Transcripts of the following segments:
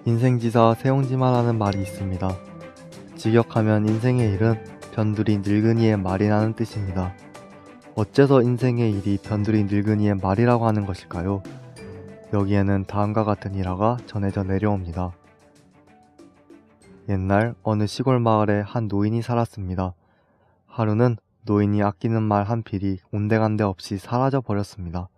인생지사 세옹지마라는 말이 있습니다. 직역하면 인생의 일은 변두리 늙은이의 말이라는 뜻입니다. 어째서 인생의 일이 변두리 늙은이의 말이라고 하는 것일까요? 여기에는 다음과 같은 일화가 전해져 내려옵니다. 옛날 어느 시골 마을에 한 노인이 살았습니다. 하루는 노인이 아끼는 말 한 필이 온데간데 없이 사라져 버렸습니다.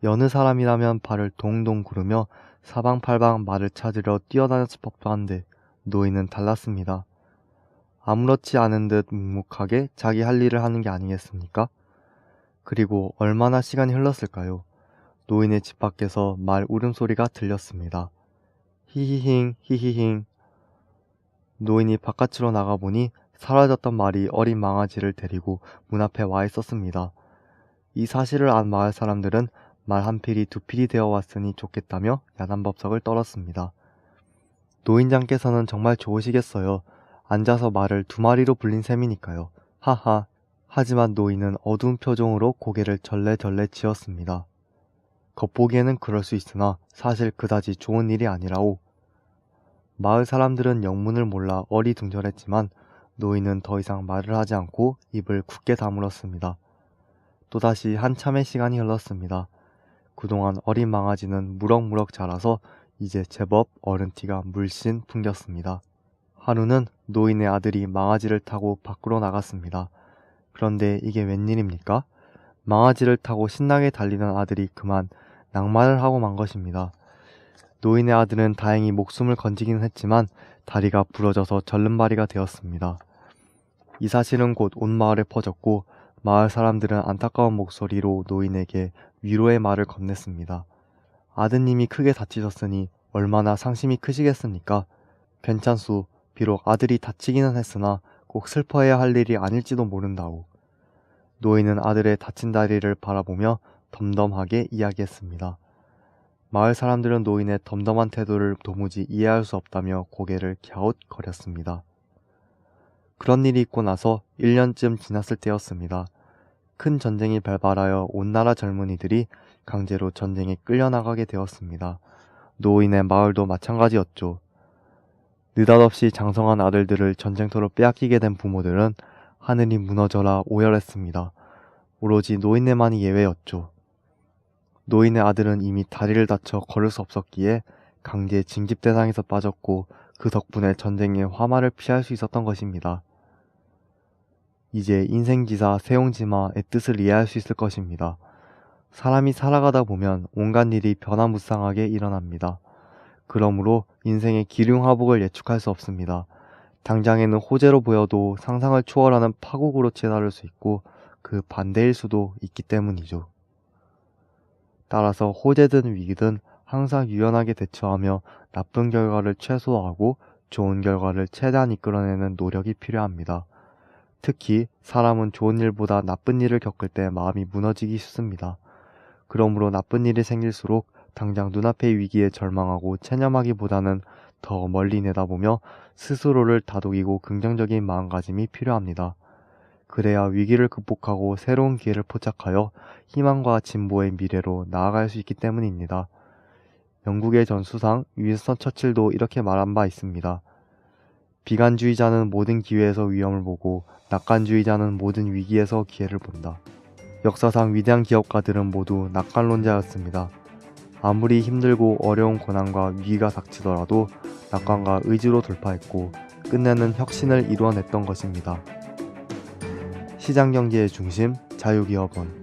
여느 사람이라면 발을 동동 구르며 사방팔방 말을 찾으려 뛰어다녔을 법도 한데 노인은 달랐습니다. 아무렇지 않은 듯 묵묵하게 자기 할 일을 하는 게 아니겠습니까? 그리고 얼마나 시간이 흘렀을까요? 노인의 집 밖에서 말 울음소리가 들렸습니다. 히히힝 히히힝. 노인이 바깥으로 나가보니 사라졌던 말이 어린 망아지를 데리고 문 앞에 와 있었습니다. 이 사실을 안 마을 사람들은 말 한 필이 두 필이 되어 왔으니 좋겠다며 야단법석을 떨었습니다. 노인장께서는 정말 좋으시겠어요. 앉아서 말을 두 마리로 불린 셈이니까요. 하하. 하지만 노인은 어두운 표정으로 고개를 절레절레 지었습니다. 겉보기에는 그럴 수 있으나 사실 그다지 좋은 일이 아니라오. 마을 사람들은 영문을 몰라 어리둥절했지만 노인은 더 이상 말을 하지 않고 입을 굳게 다물었습니다. 또다시 한참의 시간이 흘렀습니다. 그동안 어린 망아지는 무럭무럭 자라서 이제 제법 어른 티가 물씬 풍겼습니다. 하루는 노인의 아들이 망아지를 타고 밖으로 나갔습니다. 그런데 이게 웬일입니까? 망아지를 타고 신나게 달리던 아들이 그만 낭만을 하고 만 것입니다. 노인의 아들은 다행히 목숨을 건지기는 했지만 다리가 부러져서 절름발이가 되었습니다. 이 사실은 곧 온 마을에 퍼졌고 마을 사람들은 안타까운 목소리로 노인에게 위로의 말을 건넸습니다. 아드님이 크게 다치셨으니 얼마나 상심이 크시겠습니까? 괜찮소. 비록 아들이 다치기는 했으나 꼭 슬퍼해야 할 일이 아닐지도 모른다오. 노인은 아들의 다친 다리를 바라보며 덤덤하게 이야기했습니다. 마을 사람들은 노인의 덤덤한 태도를 도무지 이해할 수 없다며 고개를 갸웃거렸습니다. 그런 일이 있고 나서 1년쯤 지났을 때였습니다. 큰 전쟁이 발발하여 온 나라 젊은이들이 강제로 전쟁에 끌려나가게 되었습니다. 노인의 마을도 마찬가지였죠. 느닷없이 장성한 아들들을 전쟁터로 빼앗기게 된 부모들은 하늘이 무너져라 오열했습니다. 오로지 노인네만이 예외였죠. 노인의 아들은 이미 다리를 다쳐 걸을 수 없었기에 강제 징집 대상에서 빠졌고 그 덕분에 전쟁의 화마를 피할 수 있었던 것입니다. 이제 인생지사 세옹지마의 뜻을 이해할 수 있을 것입니다. 사람이 살아가다 보면 온갖 일이 변화무쌍하게 일어납니다. 그러므로 인생의 기륭하복을 예측할 수 없습니다. 당장에는 호재로 보여도 상상을 초월하는 파국으로 치달을 수 있고 그 반대일 수도 있기 때문이죠. 따라서 호재든 위기든 항상 유연하게 대처하며 나쁜 결과를 최소화하고 좋은 결과를 최대한 이끌어내는 노력이 필요합니다. 특히 사람은 좋은 일보다 나쁜 일을 겪을 때 마음이 무너지기 쉽습니다. 그러므로 나쁜 일이 생길수록 당장 눈앞의 위기에 절망하고 체념하기보다는 더 멀리 내다보며 스스로를 다독이고 긍정적인 마음가짐이 필요합니다. 그래야 위기를 극복하고 새로운 기회를 포착하여 희망과 진보의 미래로 나아갈 수 있기 때문입니다. 영국의 전 수상 윈스턴 처칠도 이렇게 말한 바 있습니다. 비관주의자는 모든 기회에서 위험을 보고 낙관주의자는 모든 위기에서 기회를 본다. 역사상 위대한 기업가들은 모두 낙관론자였습니다. 아무리 힘들고 어려운 고난과 위기가 닥치더라도 낙관과 의지로 돌파했고 끝내는 혁신을 이루어냈던 것입니다. 시장경제의 중심, 자유기업원.